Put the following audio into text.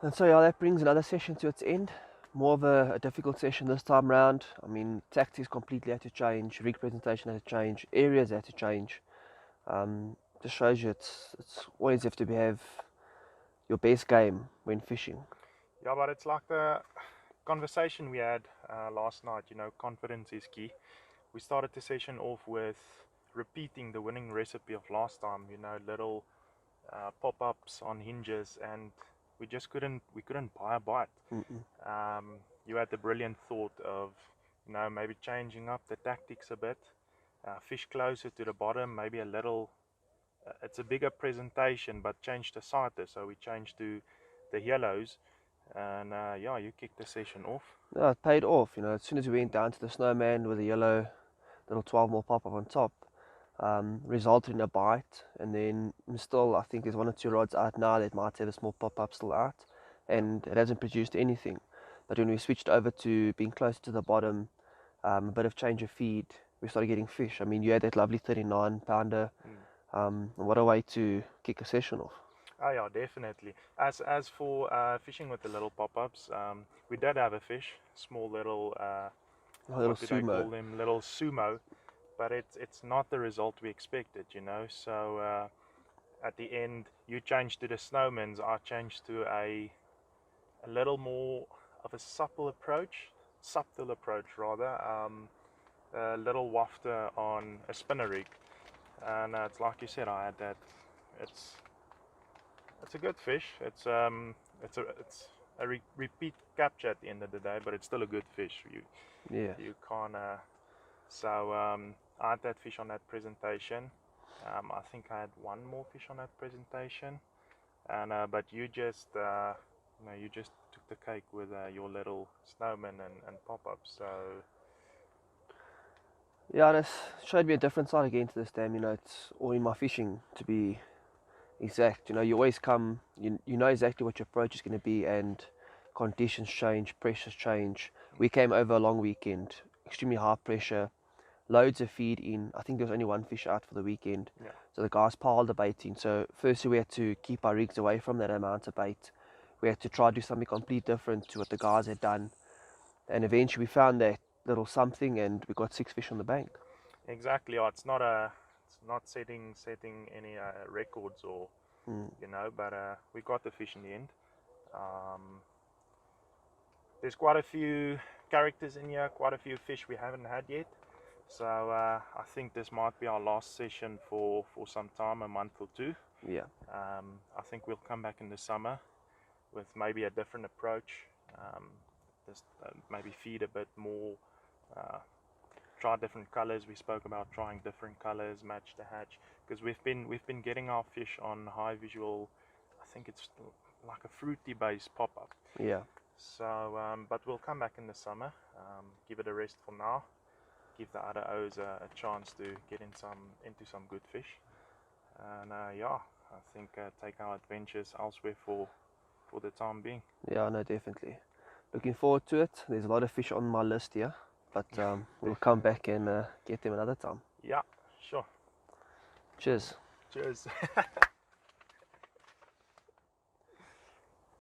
And so yeah, that brings another session to its end. More of a difficult session this time round. I mean, tactics completely had to change, rig presentation had to change, areas had to change. Just shows you it's always have to have your best game when fishing. Yeah, but it's like the conversation we had last night. You know, confidence is key. We started the session off with repeating the winning recipe of last time. You know, little pop-ups on hinges, and we couldn't buy a bite. Mm-mm. You had the brilliant thought of, you know, maybe changing up the tactics a bit, fish closer to the bottom, maybe a little. It's a bigger presentation, but change the sighter. So we changed to the yellows, and yeah, you kicked the session off. Yeah, it paid off. You know, as soon as we went down to the snowman with a yellow little 12 mil pop up on top, resulted in a bite. And then still, I think there's one or two rods out now that might have a small pop up still out, and it hasn't produced anything. But when we switched over to being closer to the bottom, a bit of change of feed, we started getting fish. I mean, you had that lovely 39 pounder. What a way to kick a session off. Oh yeah, definitely. As for fishing with the little pop-ups, we did have a fish, small little A little what do they sumo. call them? Little sumo, but it's not the result we expected, you know. So at the end, you changed to the snowmans. I changed to a little more of a subtle approach rather. A little wafter on a spinner rig, and it's like you said, I had that. It's it's a good fish. It's a repeat capture at the end of the day, but it's still a good fish. Yeah. You can't. So I had that fish on that presentation. I think I had one more fish on that presentation, and but you just took the cake with your little snowman and pop-up. So Yeah, and it showed me a different side again to this dam. You know, it's all in my fishing to be exact. You know, you always come, you know exactly what your approach is going to be, and conditions change, pressures change. We came over a long weekend, extremely high pressure, loads of feed in. I think there was only one fish out for the weekend. yeah, So the guys piled the bait in. So firstly, we had to keep our rigs away from that amount of bait. We had to try to do something completely different to what the guys had done. And eventually we found that little something, and we got 6 fish on the bank. exactly. It's not setting any records or but we got the fish in the end. Um, there's quite a few characters in here, quite a few fish we haven't had yet. So I think this might be our last session for some time, a month or two. Yeah. I think we'll come back in the summer with maybe a different approach. Just maybe feed a bit more, try different colors. We spoke about trying different colors, match the hatch, because we've been getting our fish on high visual. I think it's like a fruity based pop up. Yeah. So, but we'll come back in the summer. Give it a rest for now. Give the other O's a chance to get into some good fish. And yeah, I think take our adventures elsewhere for the time being. Yeah, no, definitely. Looking forward to it. There's a lot of fish on my list here, but we'll come back and get them another time. Yeah, sure. Cheers. Cheers.